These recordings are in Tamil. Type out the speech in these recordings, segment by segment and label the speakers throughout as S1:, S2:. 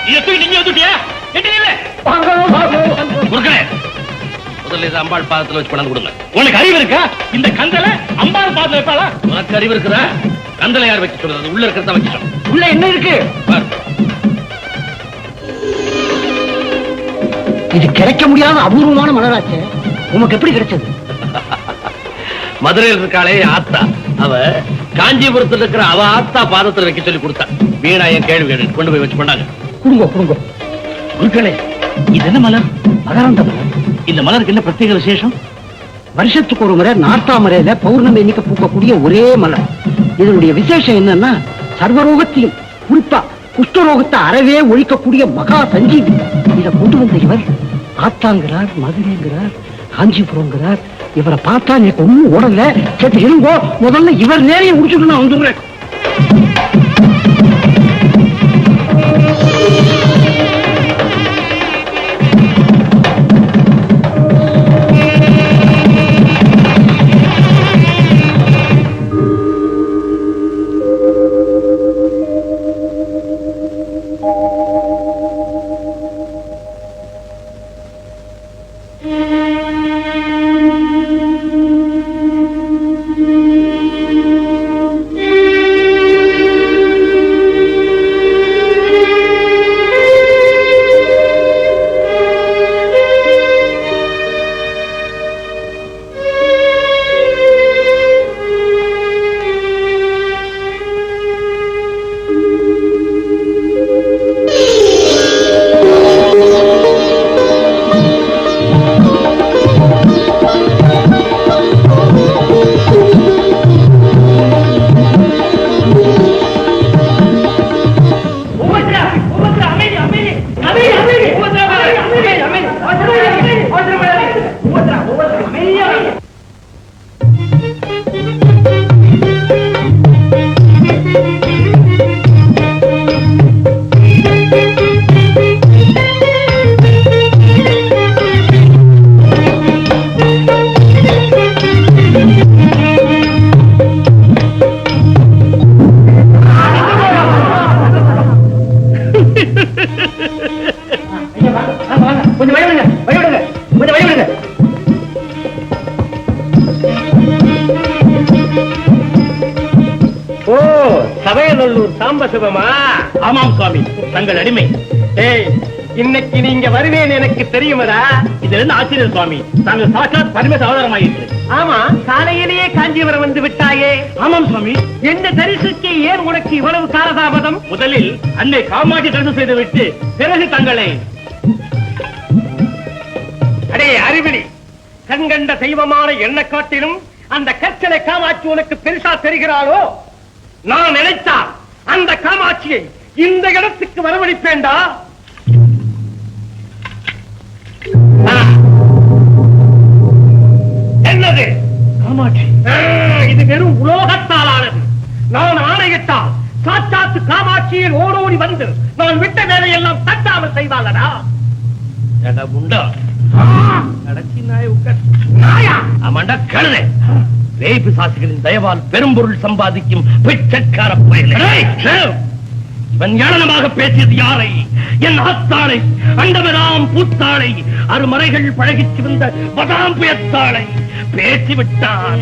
S1: நீங்க வந்துட்டியா? முதல்ல இது அம்பாள் பாதத்துல வச்சு பணம் கொடுங்க. உனக்கு அறிவு இருக்கா? இந்த கந்தலை அம்பாள் பாதத்துல வைப்பாளா? உனக்கு அறிவு இருக்குதா? கந்தலை யார் வைக்க சொல்றது? உள்ள இருக்கிறத வைக்க. உள்ள என்ன இருக்கு?
S2: இது கிடைக்க முடியாத அபூர்வமான மலராச்சு. உனக்கு எப்படி கிடைச்சது?
S1: மதுரையில் இருக்காளே ஆத்தா, அவ காஞ்சிபுரத்தில் இருக்கிற அவ ஆத்தா பாதத்தில் வைக்க சொல்லி கொடுத்தா. வீணா என் கேள்வி கேட்டு கொண்டு போய் வச்சு பண்ணாங்க.
S2: குடுங்க
S1: குருக்களே, இது என்ன மலர்? மகரந்த மலர். இந்த மலருக்கு என்ன பிரத்யேக விசேஷம்?
S2: வருஷத்துக்கு ஒரு முறை நார்த்தாமரையில பௌர்ணமி எண்ணிக்கை பூக்கக்கூடிய ஒரே மலர். இதனுடைய விசேஷம் என்னன்னா, சர்வரோகத்தையும் குறிப்பா குஷ்டரோகத்தை அறவே ஒழிக்கக்கூடிய மகா சஞ்சீவி. இதை கொண்டு வந்த இவர் ஆத்தாங்கிறார், மதுரைங்கிறார், காஞ்சிபுரங்கிறார். இவரை பார்த்தா எனக்கு ஒண்ணும் ஓடல. சரி இருங்கோ, முதல்ல இவர் நேரைய முடிச்சுட்டு நான் வந்துடுறேன்.
S1: ஆமாம் சுவாமி, தங்கள் அடிமை. இன்னைக்கு நீங்க வருவேன் எனக்கு தெரியுமடா. இதுல இருந்து ஆச்சரியம் சுவாமி, தாங்கள் சாட்சாத் பரிமேச அவதாரமாயிற்று. ஆமா, காலையிலேயே காஞ்சிபுரம் வந்து விட்டாயே. ஆமாம் சுவாமி. என்ன தரிசிக்க ஏன் உனக்கு இவ்வளவு காலதாமதம்? முதலில் அன்னை காமாட்சி தரிசனம் செய்து விட்டு பிறகு தங்களை. அடே அறிவிலி, கண்கண்ட தெய்வமான என்ன காட்டிலும் அந்த கற்சலை காமாட்சி உனக்கு பெருசா தெரிகிறாளோ? நான் நினைத்தால் அந்த காமாட்சியை இந்த இடத்துக்கு வரவழைப்பேண்டா. என்னது காமாட்சி? இது வெறும் உலோகத்தால் ஆனது. நான் ஆணையிட்டால் சாட்சாத்து காமாட்சியில் ஓடோடி வந்து நான் விட்ட வேலையெல்லாம் தட்டாமல் செய்வாளடா. உண்டா நடச்சி நாய் உட்கார் நாயா? ஆமாண்டா கழுதை. பேய் பிசாசுகளின் தயவால் பெரும்பொருள் சம்பாதிக்கும் பிச்சைக்கார பயலே. இவன் ஏளனமாக பேசியது யாரை? என் ஆத்தாளை, அண்டமெல்லாம் பூத்தாளை, அருமறைகள் பழகிச்சு வந்த பதாம் புயத்தாளை பேசிவிட்டான்.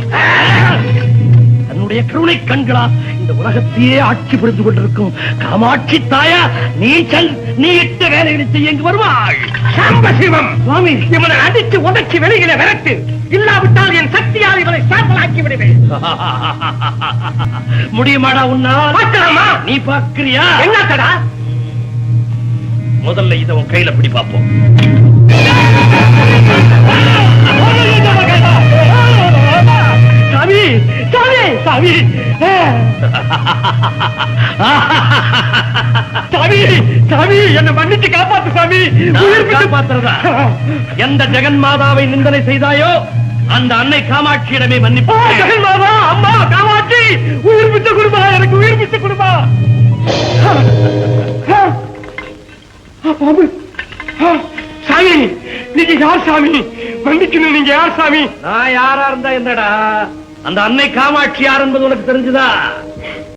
S1: தன்னுடைய கருணை கண்களா இந்த உலகத்தையே ஆட்சி புரிந்து கொண்டிருக்கும் காமாட்சி தாயா, நீ செல், நீ இட்ட வேலைகளை செய்ய இங்கு வருவாள். சாம்பசிவம் சுவாமி, இவனை அடித்து உடைச்சி வெளியில விரட்டு. இல்லாவிட்டால் என் சக்தியால் இவனை சாம்பலாக்கி விடுவேன். முடியுமாடா உன்னால்? பார்க்கலாமா? நீ பார்க்கிறியா? என்னடா? முதல்ல இதை உன் கையில பிடி பார்ப்போம். சாமி சாமி சாமி சாமி சாமி, என்ன மன்னிச்சு காப்பாத்து சாமி. உயிர் காப்பாத்துறதா? எந்த ஜெகன் மாதாவை நிந்தனை செய்தாயோ அந்த அன்னை காமாட்சியிடமே மன்னிப்பு. ஜெகன் மாதா, அம்மா காமாட்சி, உயிர் பிச்சை கொடுப்பா, எனக்கு உயிர் பிச்சை கொடுப்பா. சாமி, நீங்க யார் சாமி? மன்னிக்கணும், நீங்க யார் சாமி? நான் யாரா இருந்தா என்னடா, அந்த அன்னை காமாட்சி யார் என்பது உனக்கு தெரிஞ்சுதா?